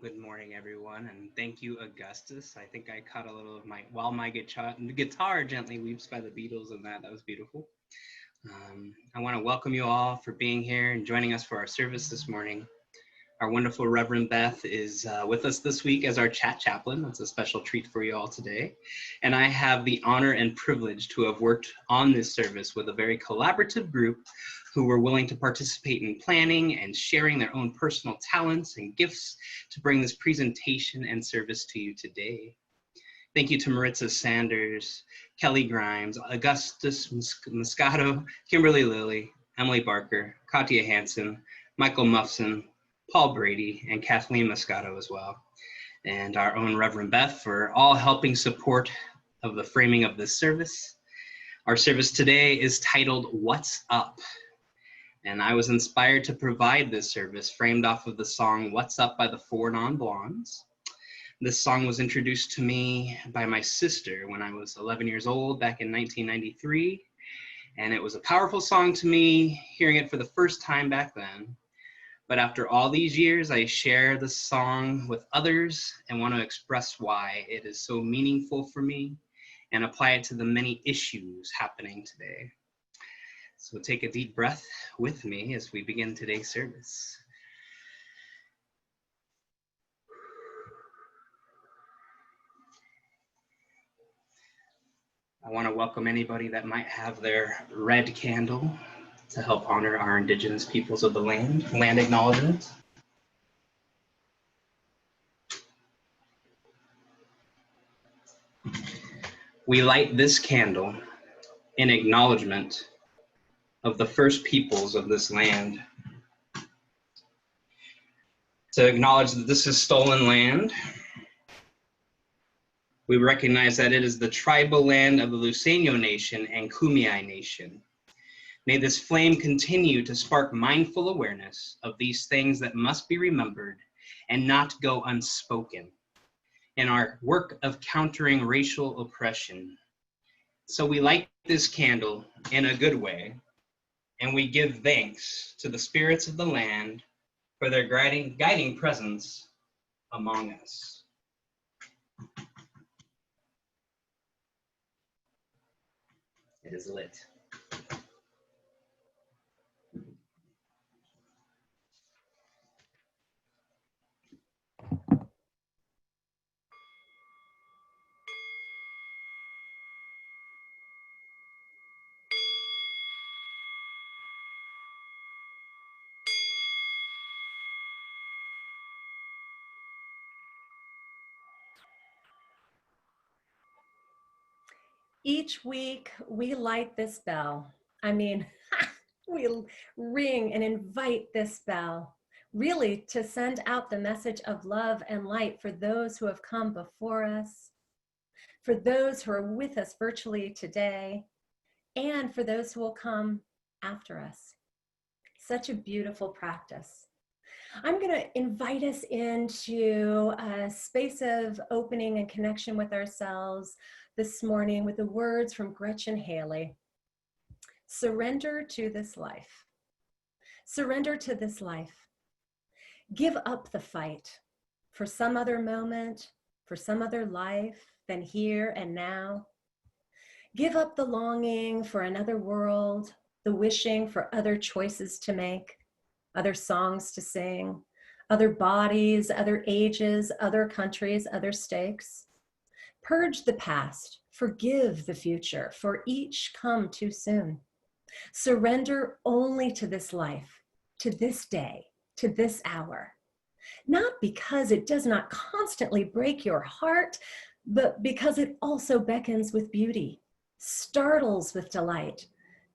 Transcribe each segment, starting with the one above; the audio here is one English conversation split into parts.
good morning, everyone, and thank you, Augustus. I think I caught a little of my guitar gently weeps by the Beatles, and that was beautiful. I want to welcome you all for being here and joining us for our service this morning. Our wonderful Reverend Beth is with us this week as our chat chaplain. That's a special treat for you all today. And I have the honor and privilege to have worked on this service with a very collaborative group who were willing to participate in planning and sharing their own personal talents and gifts to bring this presentation and service to you today. Thank you to Maritza Sanders, Kelly Grimes, Augustus Moscato, Kimberly Lilly, Emily Barker, Katya Hansen, Michael Muffson, Paul Brady, and Kathleen Moscato as well, and our own Reverend Beth for all helping support of the framing of this service. Our service today is titled What's Up? And I was inspired to provide this service framed off of the song What's Up by the Four Non Blondes. This song was introduced to me by my sister when I was 11 years old back in 1993. And it was a powerful song to me, hearing it for the first time back then. But after all these years, I share this song with others and want to express why it is so meaningful for me and apply it to the many issues happening today. So take a deep breath with me as we begin today's service. I want to welcome anybody that might have their red candle to help honor our indigenous peoples of the land acknowledgement. We light this candle in acknowledgement of the first peoples of this land. To acknowledge that this is stolen land, we recognize that it is the tribal land of the Luiseño Nation and Kumeyaay Nation. May this flame continue to spark mindful awareness of these things that must be remembered and not go unspoken in our work of countering racial oppression. So we light this candle in a good way, and we give thanks to the spirits of the land for their guiding presence among us. It is lit. Each week we light this bell. We ring and invite this bell, really to send out the message of love and light for those who have come before us, for those who are with us virtually today, and for those who will come after us. Such a beautiful practice. I'm going to invite us into a space of opening and connection with ourselves this morning with the words from Gretchen Haley. Surrender to this life. Surrender to this life. Give up the fight for some other moment, for some other life than here and now. Give up the longing for another world, the wishing for other choices to make, other songs to sing, other bodies, other ages, other countries, other stakes. Purge the past, forgive the future, for each come too soon. Surrender only to this life, to this day, to this hour. Not because it does not constantly break your heart, but because it also beckons with beauty, startles with delight,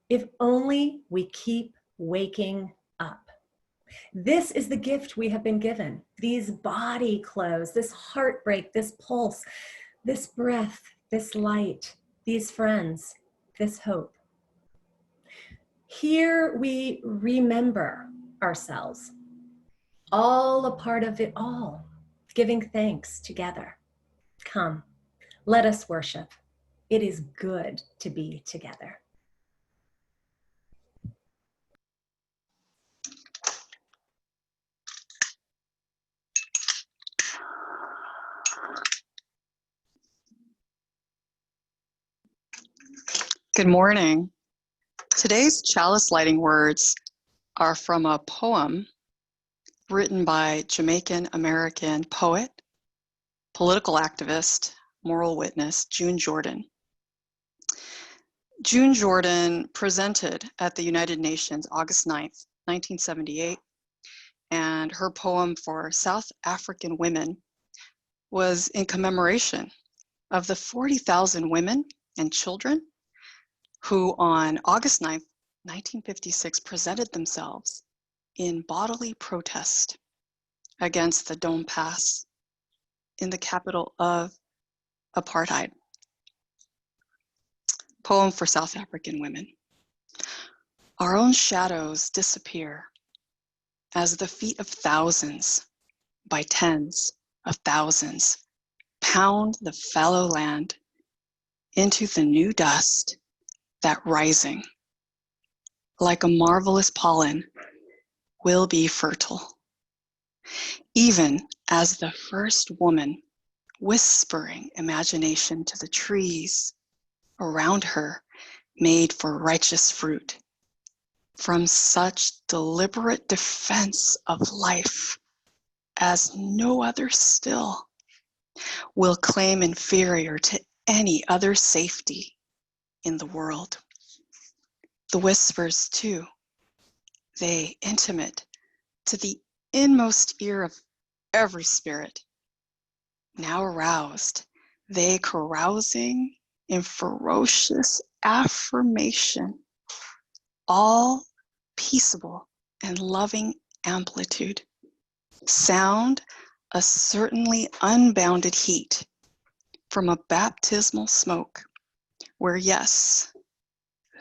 if only we keep waking up. This is the gift we have been given, these body clothes, this heartbreak, this pulse, this breath, this light, these friends, this hope. Here we remember ourselves, all a part of it all, giving thanks together. Come, let us worship. It is good to be together. Good morning. Today's chalice lighting words are from a poem written by Jamaican American poet, political activist, moral witness, June Jordan. June Jordan presented at the United Nations August 9th, 1978, and her poem for South African women was in commemoration of the 40,000 women and children who on August 9th, 1956 presented themselves in bodily protest against the Dome Pass in the capital of apartheid. Poem for South African women. Our own shadows disappear as the feet of thousands by tens of thousands pound the fallow land into the new dust that rising, like a marvelous pollen, will be fertile. Even as the first woman whispering imagination to the trees around her made for righteous fruit, from such deliberate defense of life as no other still will claim inferior to any other safety in the world. The whispers too, they intimate to the inmost ear of every spirit, now aroused, they carousing in ferocious affirmation, all peaceable and loving amplitude, sound a certainly unbounded heat from a baptismal smoke, where yes,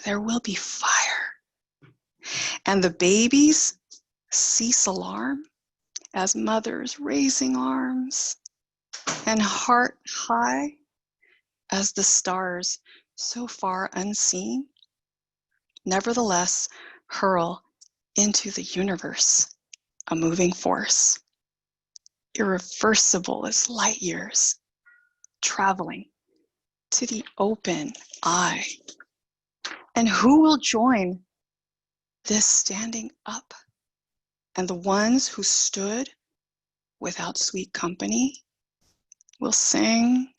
there will be fire, and the babies cease alarm as mothers raising arms and heart high as the stars so far unseen, nevertheless hurl into the universe a moving force, irreversible as light years, traveling to the open eye. And who will join this standing up? And the ones who stood without sweet company will sing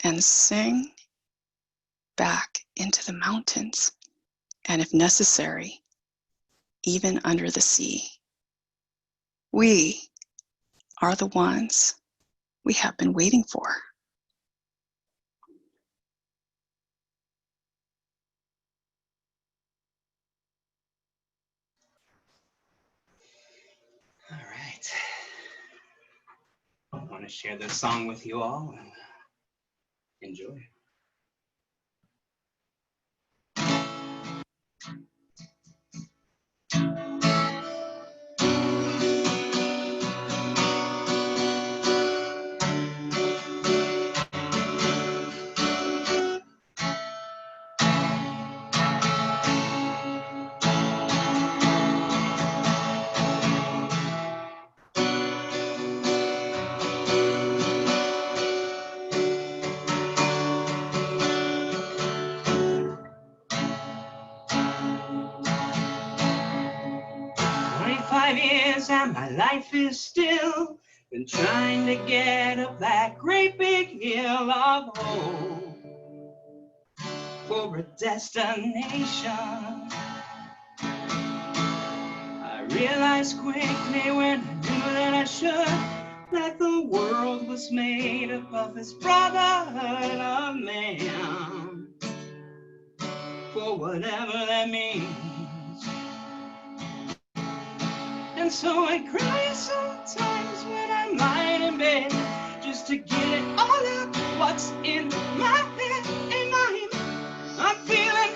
and sing back into the mountains, and if necessary, even under the sea. We are the ones we have been waiting for. All right. I want to share this song with you all and enjoy. 25 years and my life is still been trying to get up that great big hill of hope for a destination. I realized quickly when I knew that I should that the world was made up of this brotherhood of man, for whatever that means. And so I cry sometimes when I'm lying in bed, just to get it all out what's in my head. And I'm feeling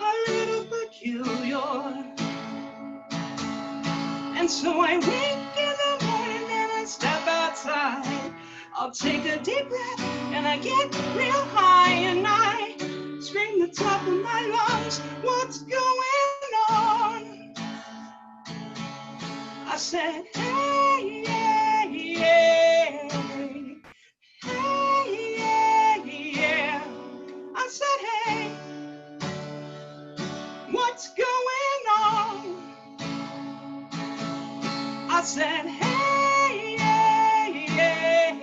a little peculiar. And so I wake in the morning and I step outside. I'll take a deep breath and I get real high, and I scream the top of my lungs, what's going on? I said, hey, yeah, yeah, hey, yeah, yeah. I said, hey, said, hey, yeah, yeah,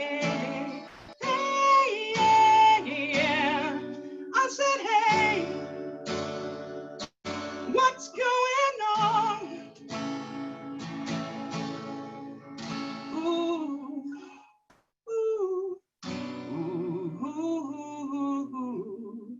hey, yeah, yeah. I said, hey, what's going on? Ooh, ooh, ooh, ooh, ooh, ooh.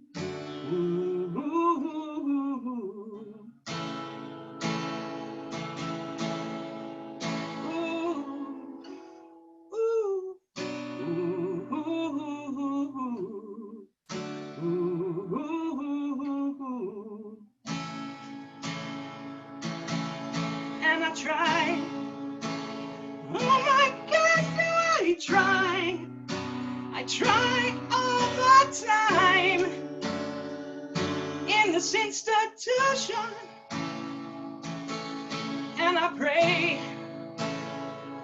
And I try, oh my God, do I try all the time in this institution, and I pray,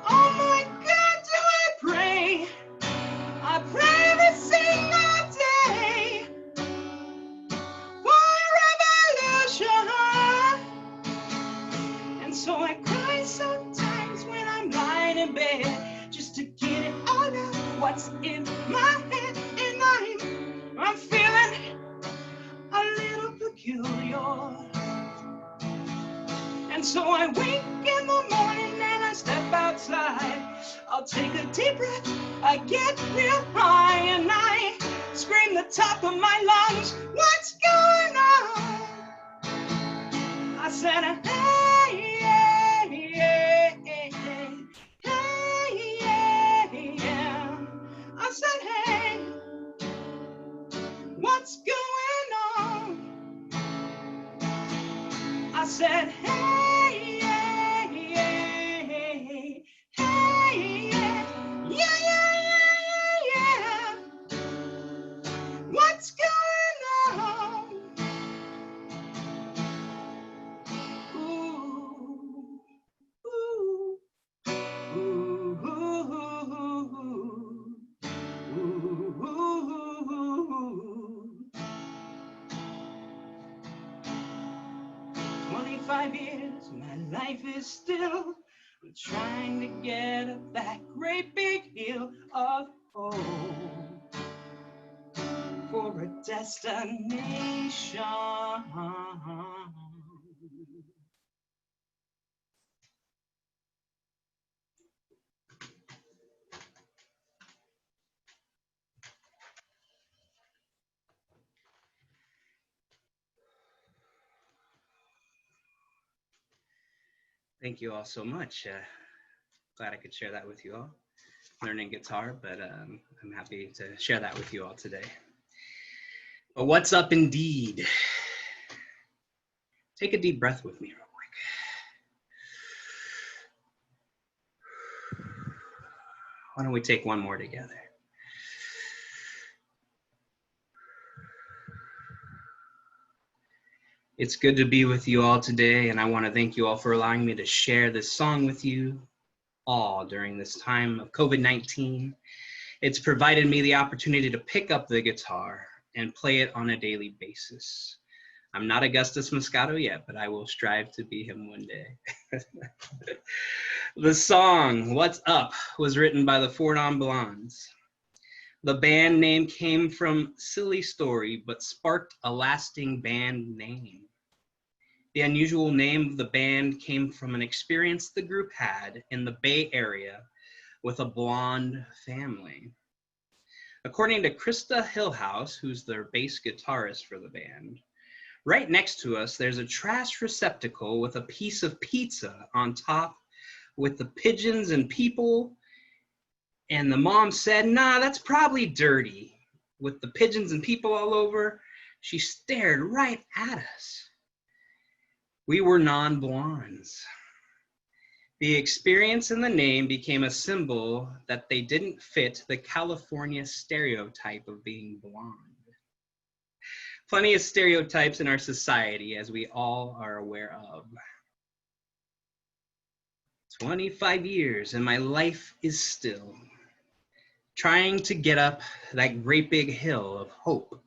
oh my God, do I pray every single day for revolution. And so I cry sometimes when I'm lying in bed, just to get it all out what's in my head. And I'm feeling a little peculiar. And so I wake in the morning and I step outside. I'll take a deep breath, I get real high, and I scream the top of my lungs, what's going on? I said, hey, yeah, yeah, yeah, hey, yeah, yeah. I said, hey, what's going on? I said, hey, yeah, yeah, hey, yeah, yeah, yeah, yeah, yeah. What's going on? Ooh, ooh. Ooh, ooh, ooh, ooh. 25 years, my life is still trying to get up that great big hill of hope for a destination. Thank you all so much. Glad I could share that with you all. Learning guitar, but I'm happy to share that with you all today. But what's up indeed? Take a deep breath with me real quick. Why don't we take one more together? It's good to be with you all today, and I want to thank you all for allowing me to share this song with you all during this time of COVID-19. It's provided me the opportunity to pick up the guitar and play it on a daily basis. I'm not Augustus Moscato yet, but I will strive to be him one day. The song, What's Up, was written by the Four Non Blondes. The band name came from silly story, but sparked a lasting band name. The unusual name of the band came from an experience the group had in the Bay Area with a blonde family. According to Krista Hillhouse, who's their bass guitarist for the band, right next to us, there's a trash receptacle with a piece of pizza on top with the pigeons and people. And the mom said, nah, that's probably dirty. With the pigeons and people all over, she stared right at us. We were non-blondes. The experience and the name became a symbol that they didn't fit the California stereotype of being blonde. Plenty of stereotypes in our society, as we all are aware of. 25 years and my life is still trying to get up that great big hill of hope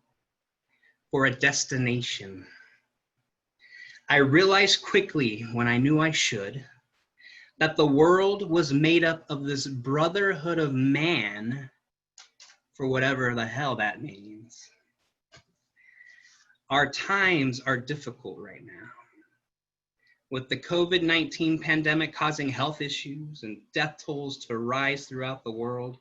for a destination. I realized quickly when I knew I should, that the world was made up of this brotherhood of man, for whatever the hell that means. Our times are difficult right now. With the COVID-19 pandemic causing health issues and death tolls to rise throughout the world,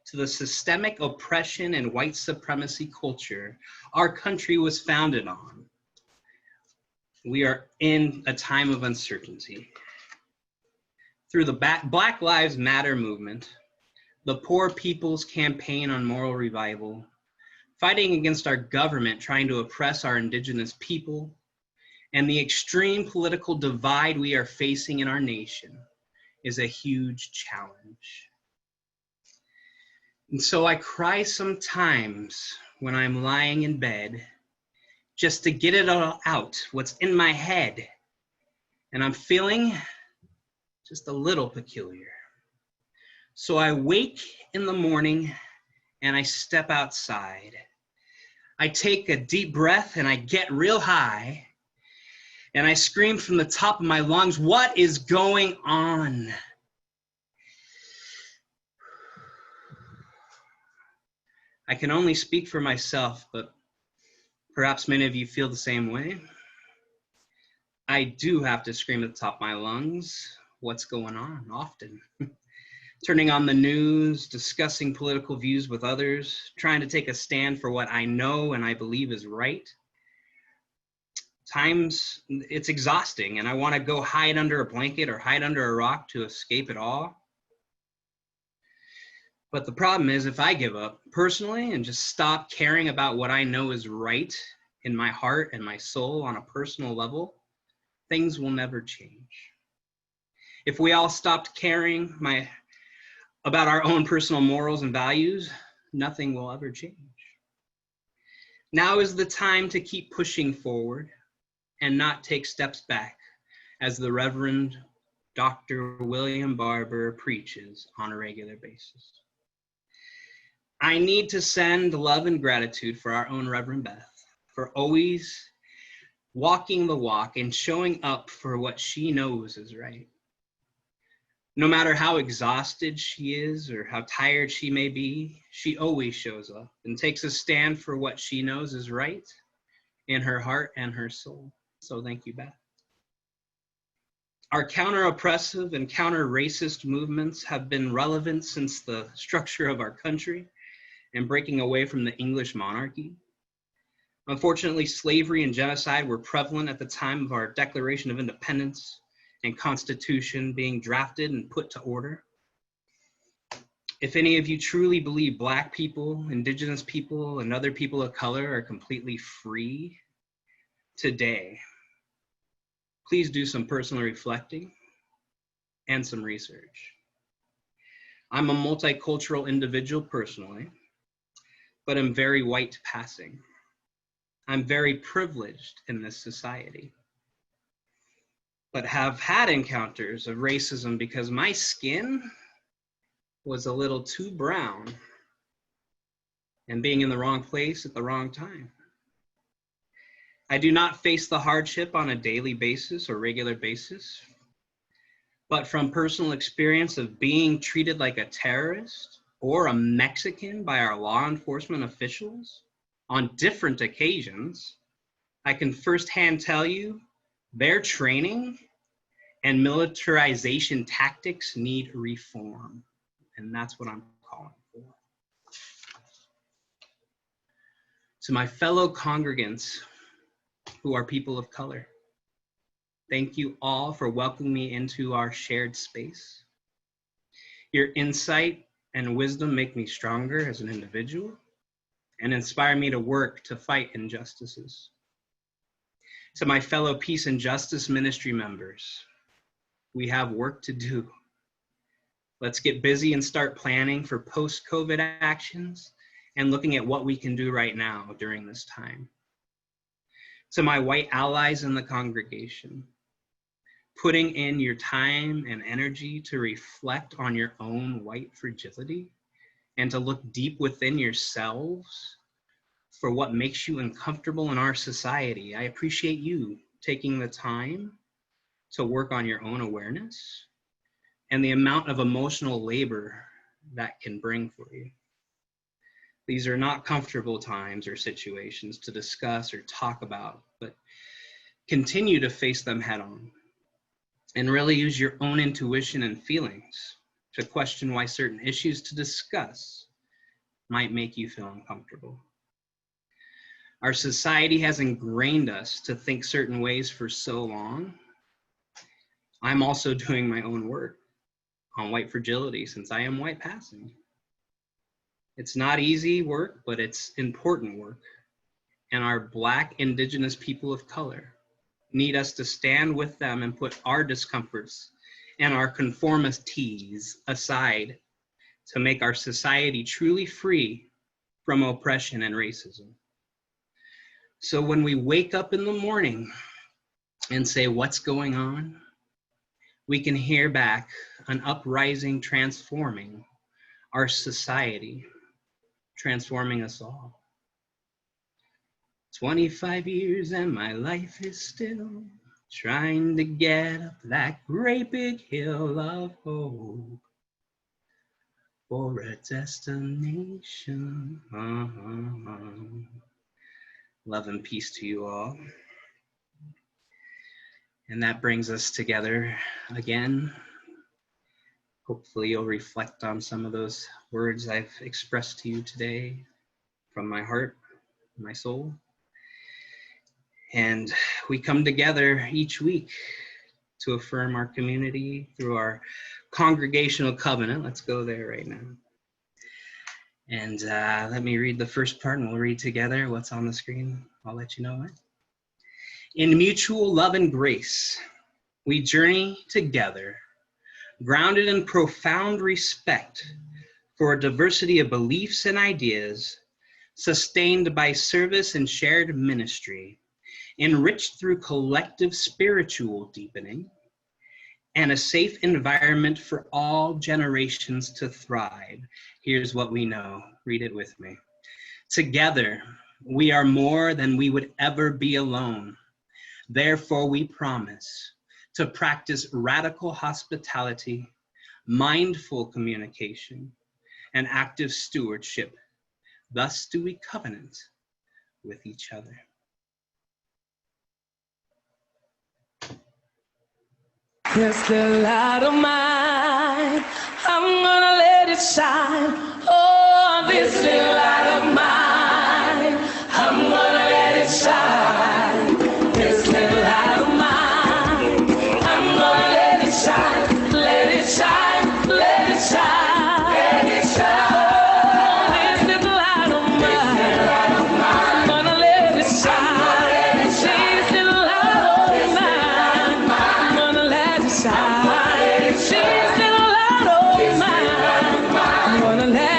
to the systemic oppression and white supremacy culture our country was founded on, we are in a time of uncertainty. Through the Black Lives Matter movement, the Poor People's Campaign on Moral Revival, fighting against our government trying to oppress our indigenous people, and the extreme political divide we are facing in our nation is a huge challenge. And so I cry sometimes when I'm lying in bed just to get it all out, what's in my head. And I'm feeling just a little peculiar. So I wake in the morning and I step outside. I take a deep breath and I get real high. And I scream from the top of my lungs, what is going on? I can only speak for myself, but perhaps many of you feel the same way. I do have to scream at the top of my lungs, what's going on often. Turning on the news, discussing political views with others, trying to take a stand for what I know and I believe is right. Times it's exhausting and I want to go hide under a blanket or hide under a rock to escape it all. But the problem is if I give up personally and just stop caring about what I know is right in my heart and my soul on a personal level, things will never change. If we all stopped caring about our own personal morals and values, nothing will ever change. Now is the time to keep pushing forward and not take steps back, as the Reverend Dr. William Barber preaches on a regular basis. I need to send love and gratitude for our own Reverend Beth, for always walking the walk and showing up for what she knows is right. No matter how exhausted she is or how tired she may be, she always shows up and takes a stand for what she knows is right in her heart and her soul. So thank you, Beth. Our counter-oppressive and counter-racist movements have been relevant since the structure of our country and breaking away from the English monarchy. Unfortunately, slavery and genocide were prevalent at the time of our Declaration of Independence and Constitution being drafted and put to order. If any of you truly believe Black people, Indigenous people, and other people of color are completely free today, please do some personal reflecting and some research. I'm a multicultural individual personally, but I'm very white passing. I'm very privileged in this society, but have had encounters of racism because my skin was a little too brown and being in the wrong place at the wrong time. I do not face the hardship on a daily basis or regular basis, but from personal experience of being treated like a terrorist or a Mexican by our law enforcement officials on different occasions, I can firsthand tell you their training and militarization tactics need reform, and that's what I'm calling for. To my fellow congregants who are people of color, thank you all for welcoming me into our shared space. Your insight and wisdom make me stronger as an individual and inspire me to work to fight injustices. To my fellow Peace and Justice Ministry members, we have work to do. Let's get busy and start planning for post-COVID actions and looking at what we can do right now during this time. To my white allies in the congregation, putting in your time and energy to reflect on your own white fragility and to look deep within yourselves for what makes you uncomfortable in our society. I appreciate you taking the time to work on your own awareness and the amount of emotional labor that can bring for you. These are not comfortable times or situations to discuss or talk about, but continue to face them head on and really use your own intuition and feelings to question why certain issues to discuss might make you feel uncomfortable. Our society has ingrained us to think certain ways for so long. I'm also doing my own work on white fragility since I am white passing. It's not easy work, but it's important work. And our Black, Indigenous people of color need us to stand with them and put our discomforts and our conformities aside to make our society truly free from oppression and racism. So when we wake up in the morning and say, what's going on? We can hear back an uprising transforming our society, transforming us all. 25 years and my life is still trying to get up that great big hill of hope for a destination. Love and peace to you all. And that brings us together again. Hopefully you'll reflect on some of those words I've expressed to you today from my heart, my soul. And we come together each week to affirm our community through our congregational covenant. Let's go there right now. And let me read the first part and we'll read together what's on the screen. I'll let you know what. In mutual love and grace, we journey together, grounded in profound respect for a diversity of beliefs and ideas, sustained by service and shared ministry, enriched through collective spiritual deepening, and a safe environment for all generations to thrive. Here's what we know. Read it with me. Together, we are more than we would ever be alone. Therefore, we promise to practice radical hospitality, mindful communication, and active stewardship. Thus do we covenant with each other. This little light of mine, I'm gonna let it shine. Oh, this little light of mine, I'm gonna let it shine. This little light of mine, I'm gonna let it shine. Let it shine, let it shine, let it shine. Oh, this little light of mine, I'm gonna let it shine. This little light of mine, I'm gonna let it shine. She's still out of mine. I'm gonna let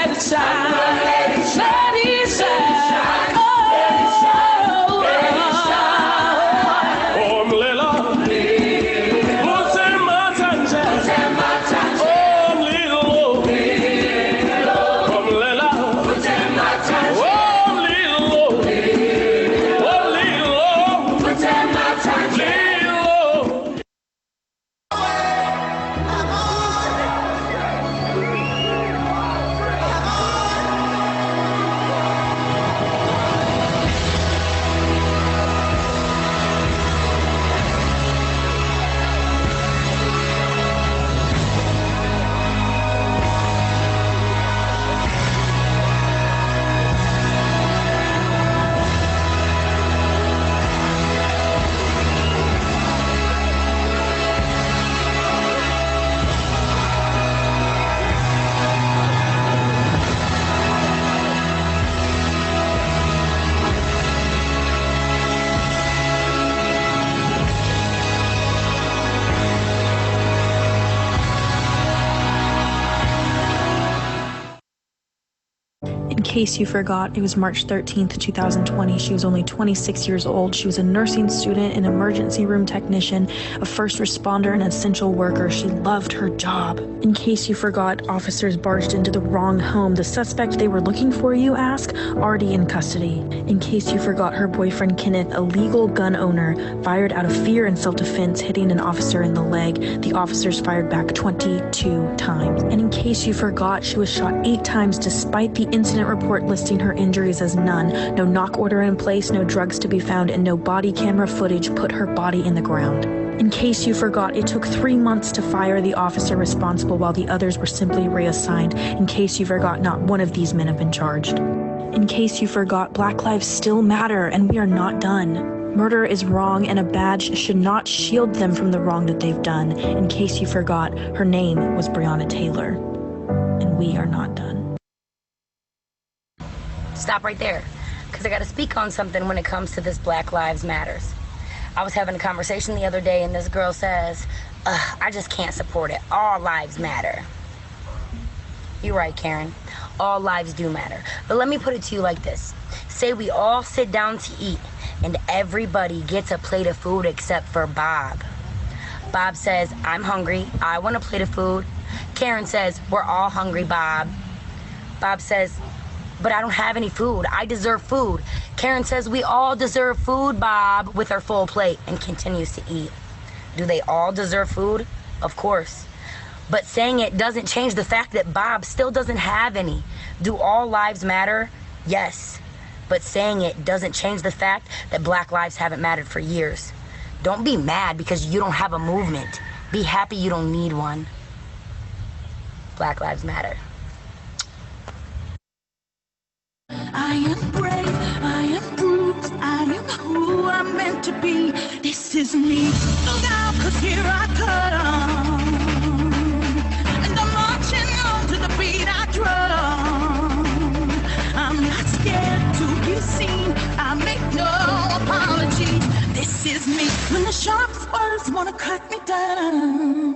In case you forgot, it was March 13th, 2020. She was only 26 years old. She was a nursing student, an emergency room technician, a first responder, and an essential worker. She loved her job. In case you forgot, officers barged into the wrong home. The suspect they were looking for, you ask, already in custody. In case you forgot, her boyfriend Kenneth, a legal gun owner, fired out of fear and self-defense, hitting an officer in the leg. The officers fired back 22 times. And in case you forgot, she was shot 8 times despite the incident report listing her injuries as none. No knock order in place, no drugs to be found, and no body camera footage put her body in the ground. In case you forgot, it took 3 months to fire the officer responsible while the others were simply reassigned. In case you forgot, not one of these men have been charged. In case you forgot, Black lives still matter, and we are not done. Murder is wrong, and a badge should not shield them from the wrong that they've done. In case you forgot, her name was Breonna Taylor, and we are not done. Stop right there, because I got to speak on something when it comes to this Black Lives Matters. I was having a conversation the other day, and this girl says, I just can't support it. All lives matter. You're right, Karen. All lives do matter. But let me put it to you like this. Say we all sit down to eat, and everybody gets a plate of food except for Bob. Bob says, I'm hungry. I want a plate of food. Karen says, we're all hungry, Bob. Bob says, but I don't have any food. I deserve food. Karen says, we all deserve food, Bob, with her full plate, and continues to eat. Do they all deserve food? Of course. But saying it doesn't change the fact that Bob still doesn't have any. Do all lives matter? Yes. But saying it doesn't change the fact that Black lives haven't mattered for years. Don't be mad because you don't have a movement. Be happy you don't need one. Black lives matter. I am brave, I am bruised, I am who I'm meant to be. This is me. Look out, 'cause here I come. And I'm marching on to the beat I drum. I'm not scared to be seen, I make no apologies. This is me. When the sharpest words wanna cut me down,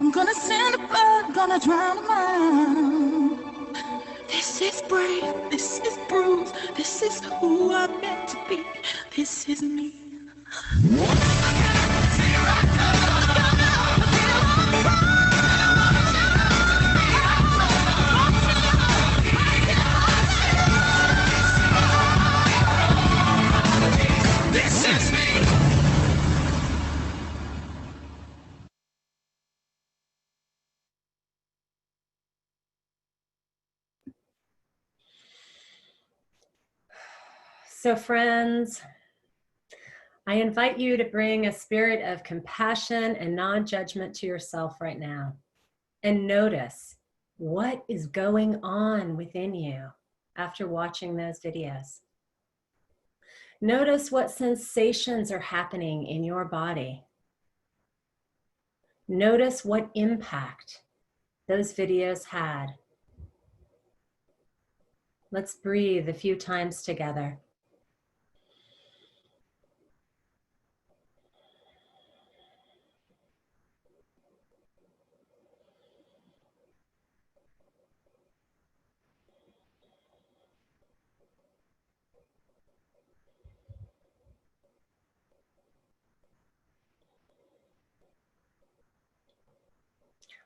I'm gonna send a blood, gonna drown a mind. This is brave, this is bruised, this is who I'm meant to be, this is me. This is me. So friends, I invite you to bring a spirit of compassion and non-judgment to yourself right now and notice what is going on within you after watching those videos. Notice what sensations are happening in your body. Notice what impact those videos had. Let's breathe a few times together.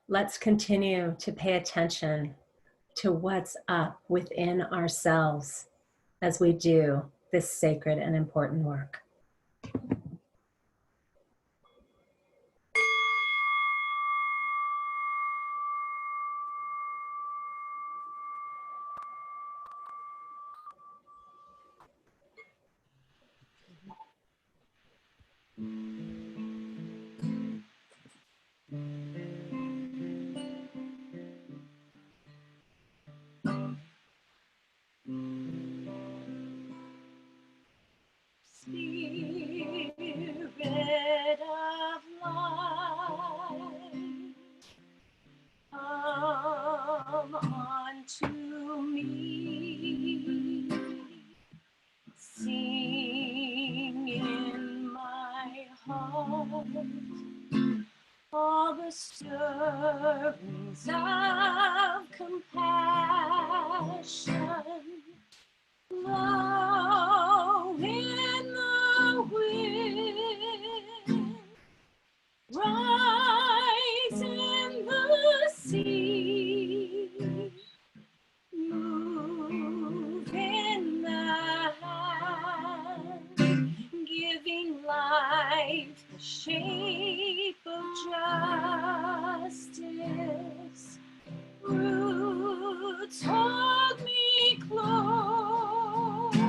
Let's continue to pay attention to what's up within ourselves as we do this sacred and important work. Spirit of light, come unto me. Sing in my heart all the stirrings of compassion. passion, blow in the wind, rise in the sea, move in the hand, giving life the shape of justice. Roots hold me close,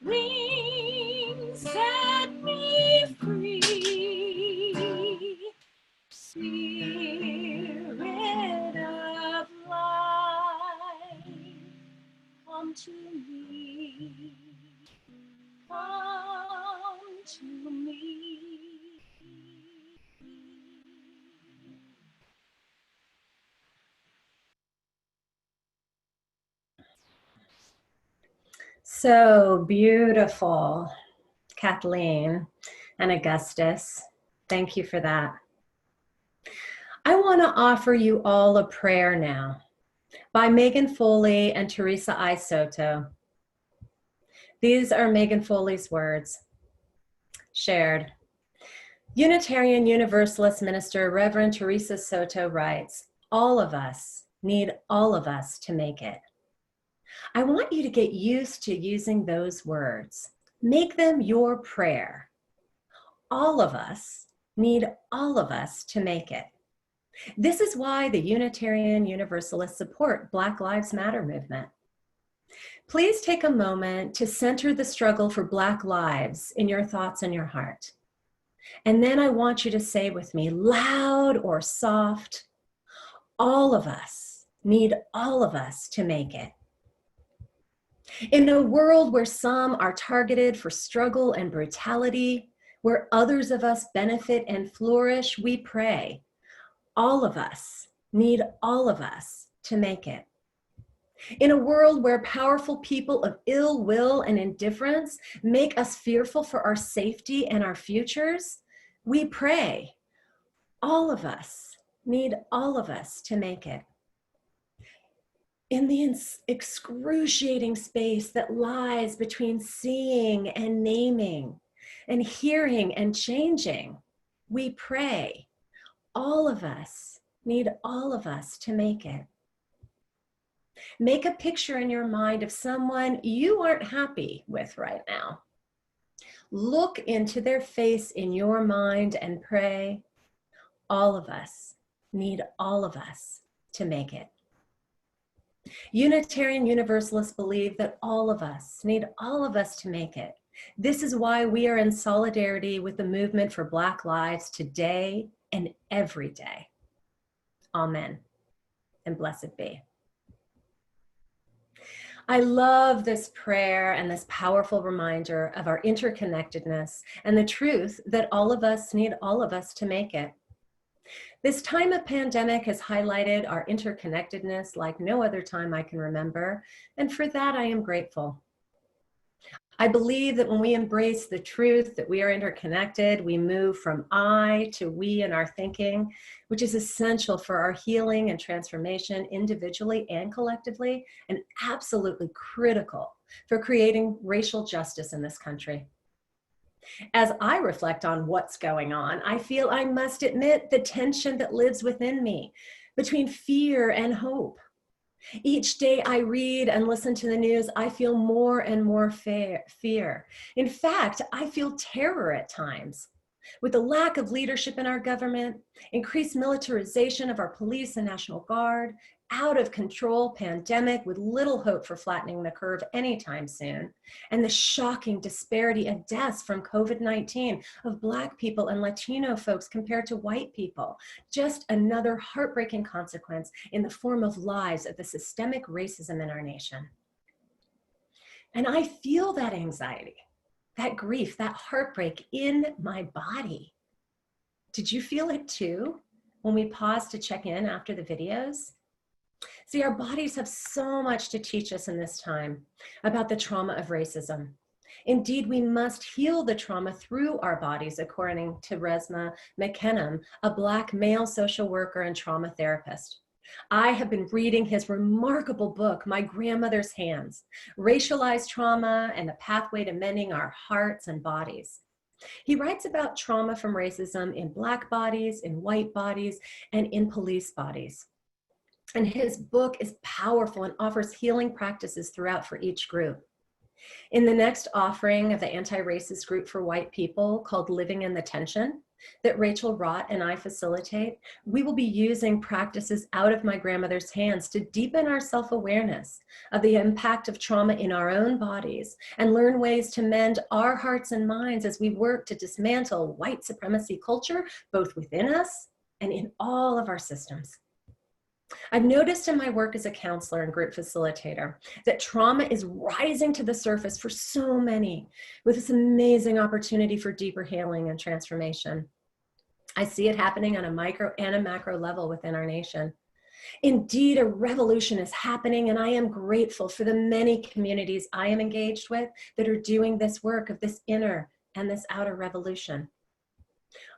wings set me free. Spirit of life, come to me, come to me. So beautiful, Kathleen and Augustus. Thank you for that. I want to offer you all a prayer now by Megan Foley and Teresa I. Soto. These are Megan Foley's words, shared. Unitarian Universalist minister Reverend Teresa Soto writes, all of us need all of us to make it. I want you to get used to using those words. Make them your prayer. All of us need all of us to make it. This is why the Unitarian Universalists support Black Lives Matter movement. Please take a moment to center the struggle for Black lives in your thoughts and your heart. And then I want you to say with me, loud or soft, all of us need all of us to make it. In a world where some are targeted for struggle and brutality, where others of us benefit and flourish, we pray. All of us need all of us to make it. In a world where powerful people of ill will and indifference make us fearful for our safety and our futures, we pray. All of us need all of us to make it. In the excruciating space that lies between seeing and naming, and hearing and changing, we pray. All of us need all of us to make it. Make a picture in your mind of someone you aren't happy with right now. Look into their face in your mind and pray. All of us need all of us to make it. Unitarian Universalists believe that all of us need all of us to make it. This is why we are in solidarity with the movement for Black lives today and every day. Amen, and blessed be. I love this prayer and this powerful reminder of our interconnectedness and the truth that all of us need all of us to make it. This time of pandemic has highlighted our interconnectedness like no other time I can remember, and for that I am grateful. I believe that when we embrace the truth that we are interconnected, we move from I to we in our thinking, which is essential for our healing and transformation individually and collectively, and absolutely critical for creating racial justice in this country. As I reflect on what's going on, I feel I must admit the tension that lives within me between fear and hope. Each day I read and listen to the news, I feel more and more fear. In fact, I feel terror at times. With the lack of leadership in our government, increased militarization of our police and National Guard, out of control pandemic with little hope for flattening the curve anytime soon, and the shocking disparity of deaths from COVID-19 of Black people and Latino folks compared to white people. Just another heartbreaking consequence in the form of lies of the systemic racism in our nation. And I feel that anxiety, that grief, that heartbreak in my body. Did you feel it too when we paused to check in after the videos? See, our bodies have so much to teach us in this time about the trauma of racism. Indeed, we must heal the trauma through our bodies, according to Resmaa McKenna, a Black male social worker and trauma therapist. I have been reading his remarkable book, My Grandmother's Hands, Racialized Trauma and the Pathway to Mending Our Hearts and Bodies. He writes about trauma from racism in Black bodies, in white bodies, and in police bodies. And his book is powerful and offers healing practices throughout for each group. In the next offering of the anti-racist group for white people called Living in the Tension, that Rachel Rott and I facilitate, we will be using practices out of My Grandmother's Hands to deepen our self-awareness of the impact of trauma in our own bodies and learn ways to mend our hearts and minds as we work to dismantle white supremacy culture, both within us and in all of our systems. I've noticed in my work as a counselor and group facilitator that trauma is rising to the surface for so many, with this amazing opportunity for deeper healing and transformation. I see it happening on a micro and a macro level within our nation. Indeed, a revolution is happening, and I am grateful for the many communities I am engaged with that are doing this work of this inner and this outer revolution.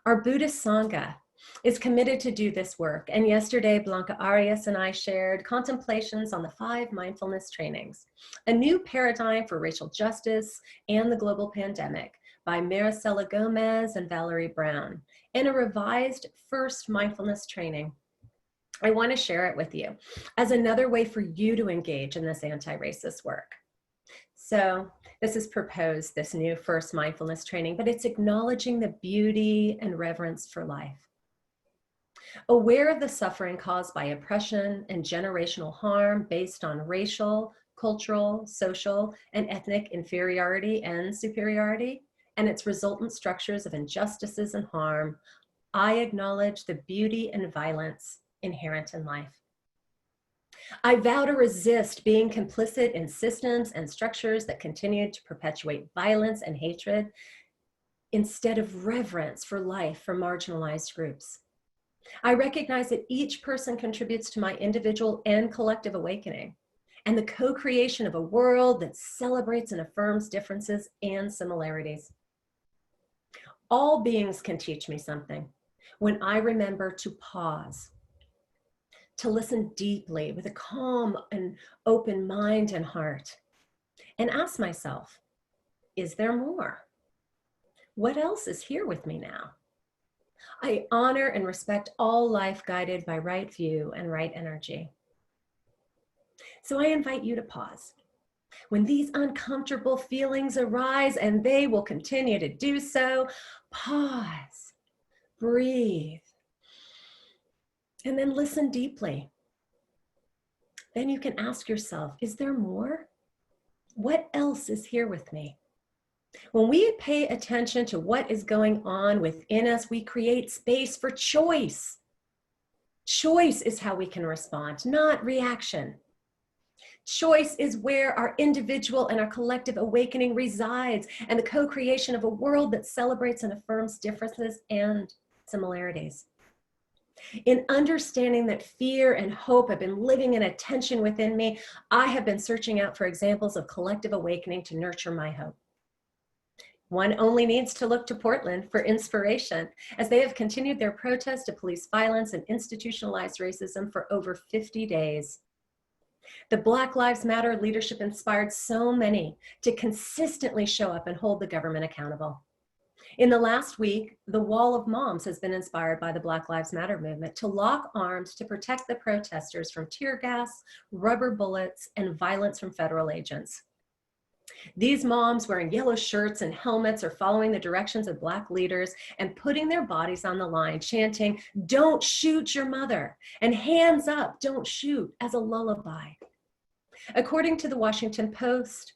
Our Buddhist Sangha is committed to do this work. And yesterday, Blanca Arias and I shared contemplations on the 5 mindfulness trainings, a new paradigm for racial justice and the global pandemic by Maricela Gomez and Valerie Brown, and a revised first mindfulness training. I want to share it with you as another way for you to engage in this anti-racist work. So this is proposed, this new first mindfulness training, but it's acknowledging the beauty and reverence for life. Aware of the suffering caused by oppression and generational harm based on racial, cultural, social, and ethnic inferiority and superiority, and its resultant structures of injustices and harm, I acknowledge the beauty and violence inherent in life. I vow to resist being complicit in systems and structures that continue to perpetuate violence and hatred instead of reverence for life for marginalized groups. I recognize that each person contributes to my individual and collective awakening and the co-creation of a world that celebrates and affirms differences and similarities. All beings can teach me something when I remember to pause, to listen deeply with a calm and open mind and heart, and ask myself, is there more? What else is here with me now? I honor and respect all life guided by right view and right energy. So I invite you to pause. When these uncomfortable feelings arise, and they will continue to do so, pause, breathe, and then listen deeply. Then you can ask yourself, is there more? What else is here with me? When we pay attention to what is going on within us, we create space for choice. Choice is how we can respond, not reaction. Choice is where our individual and our collective awakening resides, and the co-creation of a world that celebrates and affirms differences and similarities. In understanding that fear and hope have been living in a tension within me, I have been searching out for examples of collective awakening to nurture my hope. One only needs to look to Portland for inspiration, as they have continued their protest of police violence and institutionalized racism for over 50 days. The Black Lives Matter leadership inspired so many to consistently show up and hold the government accountable. In the last week, the Wall of Moms has been inspired by the Black Lives Matter movement to lock arms to protect the protesters from tear gas, rubber bullets, and violence from federal agents. These moms wearing yellow shirts and helmets are following the directions of Black leaders and putting their bodies on the line, chanting, "Don't shoot your mother," and "Hands up, don't shoot," as a lullaby. According to the Washington Post,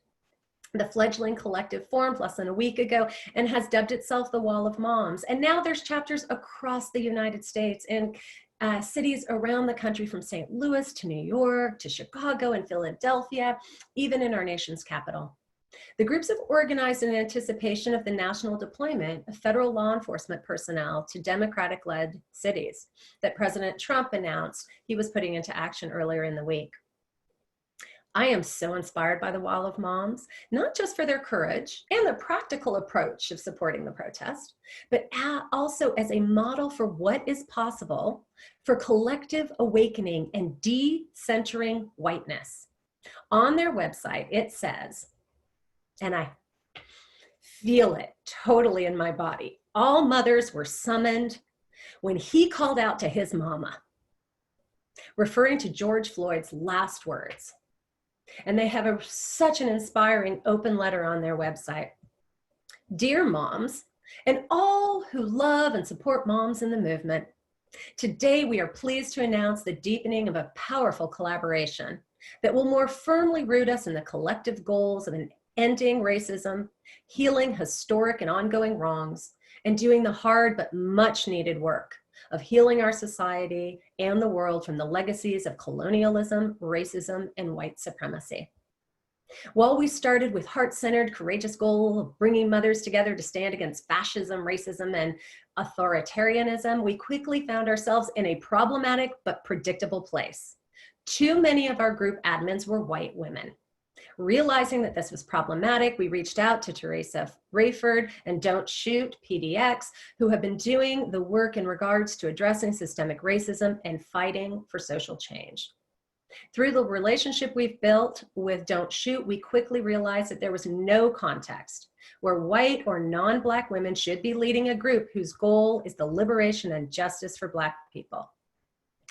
the fledgling collective formed less than a week ago and has dubbed itself the Wall of Moms. And now there's chapters across the United States in cities around the country, from St. Louis to New York to Chicago and Philadelphia, even in our nation's capital. The groups have organized in anticipation of the national deployment of federal law enforcement personnel to Democratic-led cities that President Trump announced he was putting into action earlier in the week. I am so inspired by the Wall of Moms, not just for their courage and their practical approach of supporting the protest, but also as a model for what is possible for collective awakening and de-centering whiteness. On their website, it says, and I feel it totally in my body, all mothers were summoned when he called out to his mama, referring to George Floyd's last words. And they have such an inspiring open letter on their website. Dear moms, and all who love and support moms in the movement, today we are pleased to announce the deepening of a powerful collaboration that will more firmly root us in the collective goals of ending racism, healing historic and ongoing wrongs, and doing the hard but much needed work of healing our society and the world from the legacies of colonialism, racism, and white supremacy. While we started with heart-centered, courageous goal of bringing mothers together to stand against fascism, racism, and authoritarianism, we quickly found ourselves in a problematic but predictable place. Too many of our group admins were white women. Realizing that this was problematic, we reached out to Teresa Rayford and Don't Shoot, PDX, who have been doing the work in regards to addressing systemic racism and fighting for social change. Through the relationship we've built with Don't Shoot, we quickly realized that there was no context where white or non-Black women should be leading a group whose goal is the liberation and justice for Black people.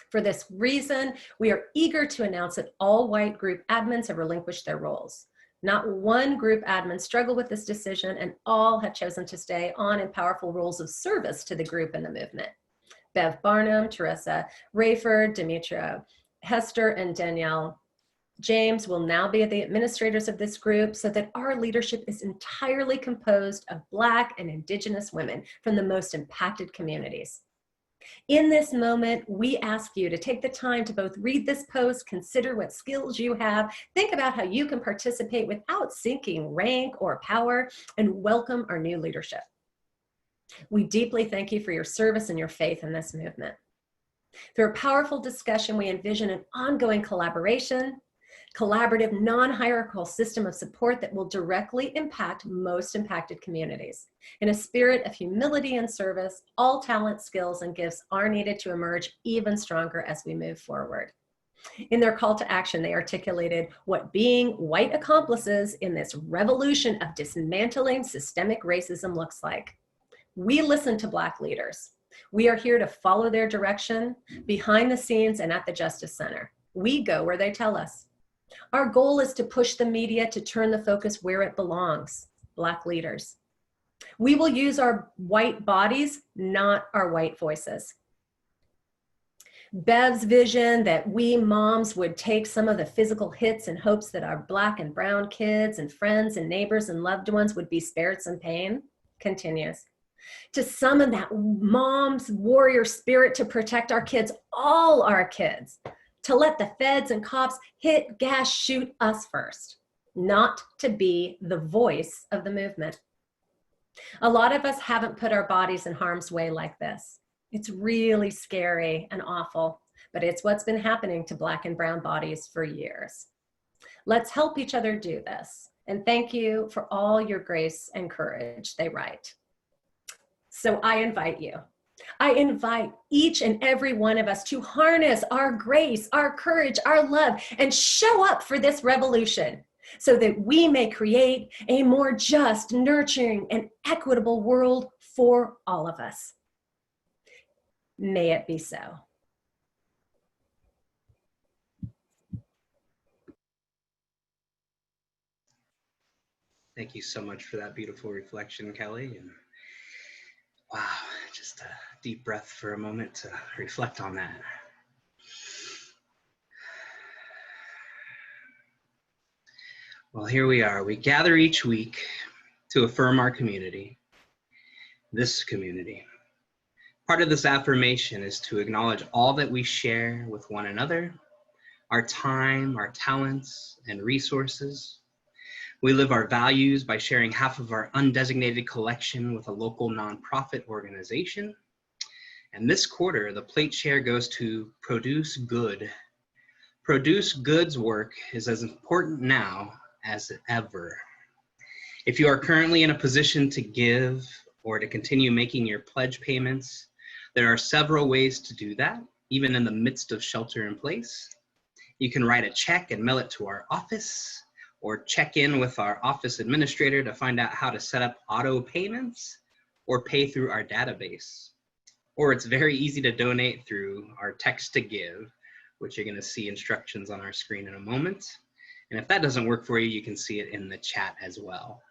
For this reason, we are eager to announce that all white group admins have relinquished their roles. Not one group admin struggled with this decision, and all have chosen to stay on in powerful roles of service to the group and the movement. Bev Barnum, Teresa Rayford, Demetria Hester, and Danielle James will now be the administrators of this group so that our leadership is entirely composed of Black and Indigenous women from the most impacted communities. In this moment, we ask you to take the time to both read this post, consider what skills you have, think about how you can participate without seeking rank or power, and welcome our new leadership. We deeply thank you for your service and your faith in this movement. Through a powerful discussion, we envision an ongoing collaboration, collaborative, non-hierarchical system of support that will directly impact most impacted communities. In a spirit of humility and service, all talent, skills, and gifts are needed to emerge even stronger as we move forward. In their call to action, they articulated what being white accomplices in this revolution of dismantling systemic racism looks like. We listen to Black leaders. We are here to follow their direction behind the scenes and at the Justice Center. We go where they tell us. Our goal is to push the media to turn the focus where it belongs, Black leaders. We will use our white bodies, not our white voices. Bev's vision that we moms would take some of the physical hits in hopes that our Black and brown kids and friends and neighbors and loved ones would be spared some pain continues. To summon that mom's warrior spirit to protect our kids, all our kids, to let the feds and cops hit, gas, shoot us first, not to be the voice of the movement. A lot of us haven't put our bodies in harm's way like this. It's really scary and awful, but it's what's been happening to Black and brown bodies for years. Let's help each other do this. And thank you for all your grace and courage, they write. So I invite you. I invite each and every one of us to harness our grace, our courage, our love, and show up for this revolution so that we may create a more just, nurturing, and equitable world for all of us. May it be so. Thank you so much for that beautiful reflection, Kelly. And wow, just a deep breath for a moment to reflect on that. Well, here we are. We gather each week to affirm our community, this community. Part of this affirmation is to acknowledge all that we share with one another, our time, our talents, and resources. We live our values by sharing half of our undesignated collection with a local nonprofit organization. And this quarter, the plate share goes to Produce Good. Produce goods work is as important now as ever. If you are currently in a position to give or to continue making your pledge payments, there are several ways to do that, even in the midst of shelter in place. You can write a check and mail it to our office, or check in with our office administrator to find out how to set up auto payments or pay through our database. Or it's very easy to donate through our text to give, which you're going to see instructions on our screen in a moment. And if that doesn't work for you, you can see it in the chat as well.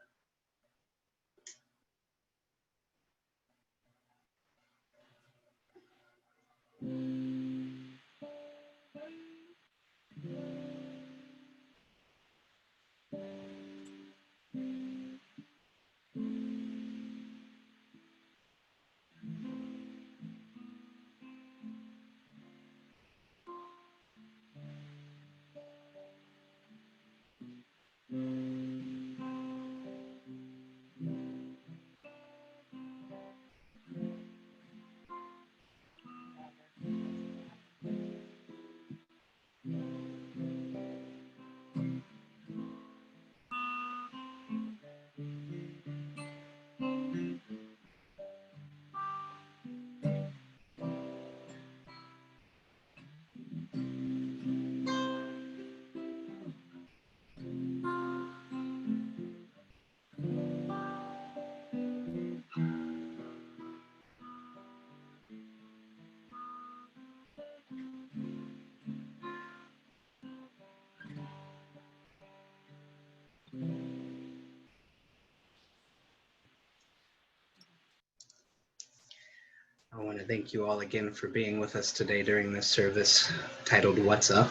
I want to thank you all again for being with us today during this service titled What's Up.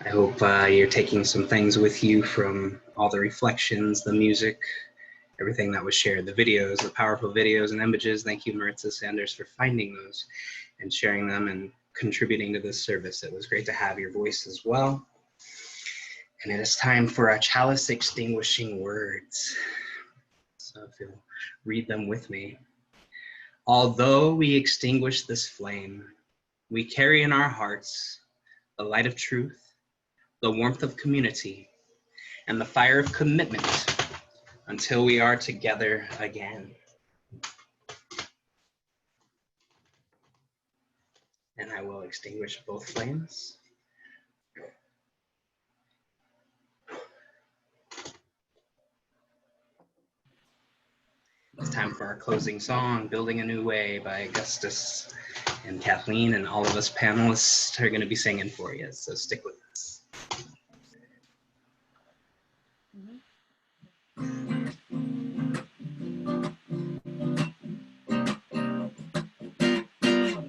I hope you're taking some things with you from all the reflections, the music, everything that was shared, the videos, the powerful videos and images. Thank you, Maritza Sanders, for finding those and sharing them and contributing to this service. It was great to have your voice as well. And it is time for our chalice extinguishing words. So if you'll read them with me. Although we extinguish this flame, we carry in our hearts the light of truth, the warmth of community, and the fire of commitment until we are together again. And I will extinguish both flames. It's time for our closing song, Building a New Way by Augustus and Kathleen, and all of us panelists are going to be singing for you, so stick with us.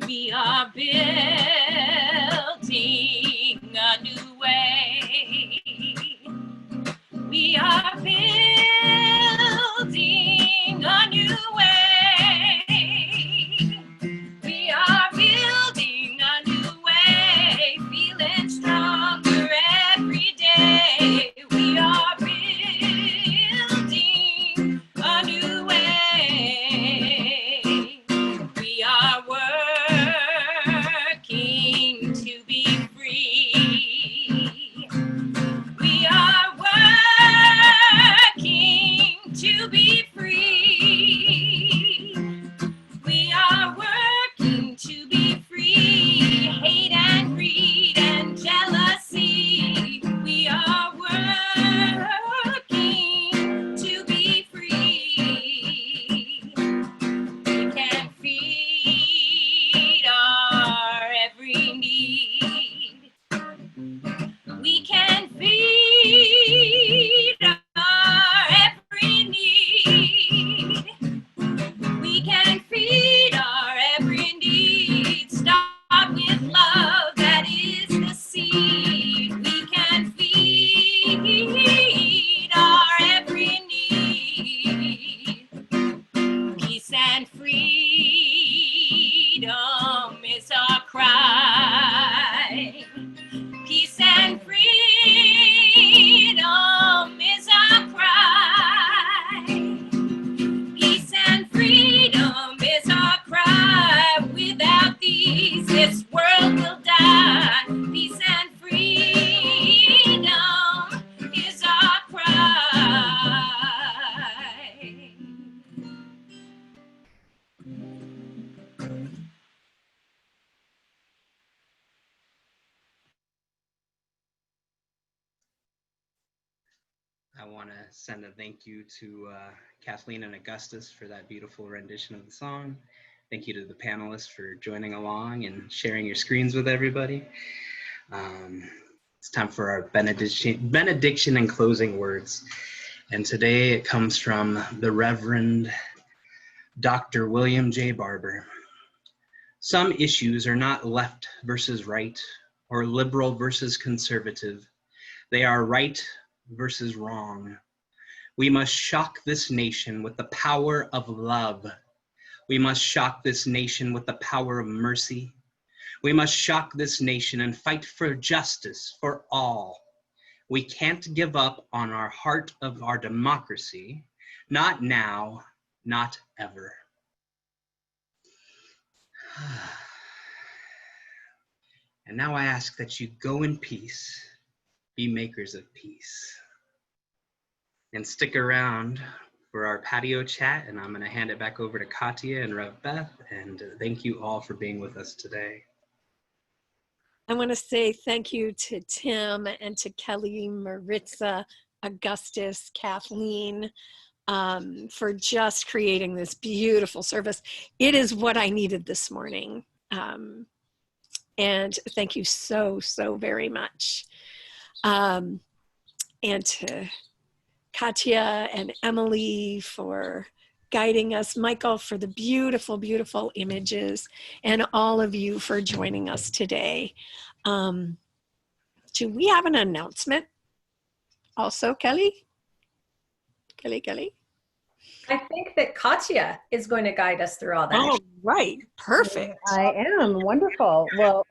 We are building a new way. We are building a new way. We are building a new way, feeling stronger every day. We are building a new way. We are working to be free. We are working to be free. We are working to be free. Hate and greed and jealousy. We are working to be free. We can feed our every need. We can feed our every need. We can feed our every need. Start with love, that is the seed. We can feed our every need. Peace and freedom is our cry. Peace and freedom is our cry. Peace and freedom is our cry. Without these, this world will die. Peace and freedom I want to send a thank you to Kathleen and Augustus for that beautiful rendition of the song. Thank you to the panelists for joining along and sharing your screens with everybody. It's time for our benediction and closing words. And today it comes from the Reverend Dr. William J. Barber. Some issues are not left versus right or liberal versus conservative. They are right versus wrong. We must shock this nation with the power of love. We must shock this nation with the power of mercy. We must shock this nation and fight for justice for all. We can't give up on our heart of our democracy. Not now, not ever. And now I ask that you go in peace, be makers of peace. And stick around for our patio chat, and I'm going to hand it back over to Katya and Rev Beth, and thank you all for being with us today. I want to say thank you to Tim and to Kelly, Maritza, Augustus, Kathleen, for just creating this beautiful service. It is what I needed this morning. And thank you so, so very much. And to Katya and Emily for guiding us, Michael for the beautiful, beautiful images, and all of you for joining us today. Do we have an announcement also, Kelly? Kelly? I think that Katya is going to guide us through all that. Oh, right. Perfect. I am. Wonderful. Well,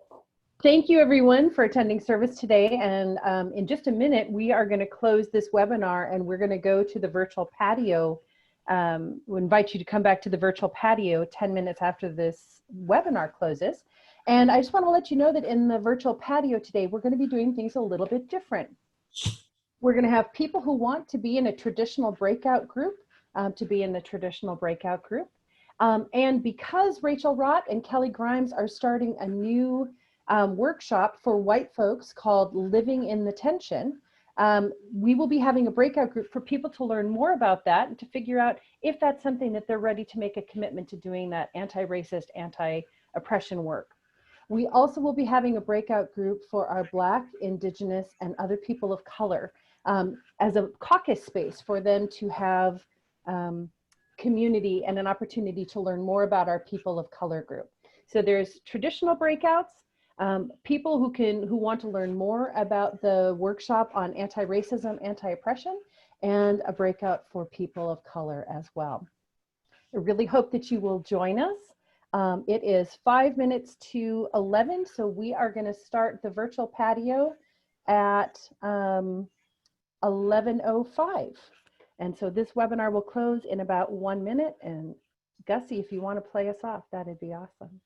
thank you everyone for attending service today. And in just a minute, we are going to close this webinar and we're going to go to the virtual patio. We invite you to come back to the virtual patio 10 minutes after this webinar closes. And I just want to let you know that in the virtual patio today, we're going to be doing things a little bit different. We're going to have people who want to be in a traditional breakout group, and because Rachel Rott and Kelly Grimes are starting a new workshop for white folks called Living in the Tension, we will be having a breakout group for people to learn more about that and to figure out if that's something that they're ready to make a commitment to doing, that anti-racist, anti-oppression work. We also will be having a breakout group for our Black, Indigenous, and other people of color as a caucus space for them to have community and an opportunity to learn more about our people of color group. So there's traditional breakouts, people who want to learn more about the workshop on anti-racism, anti-oppression, and a breakout for people of color as well. I really hope that you will join us. It is 5 minutes to 11, so we are going to start the virtual patio at 11:05. And so this webinar will close in about 1 minute. And Gussie, if you want to play us off, that'd be awesome.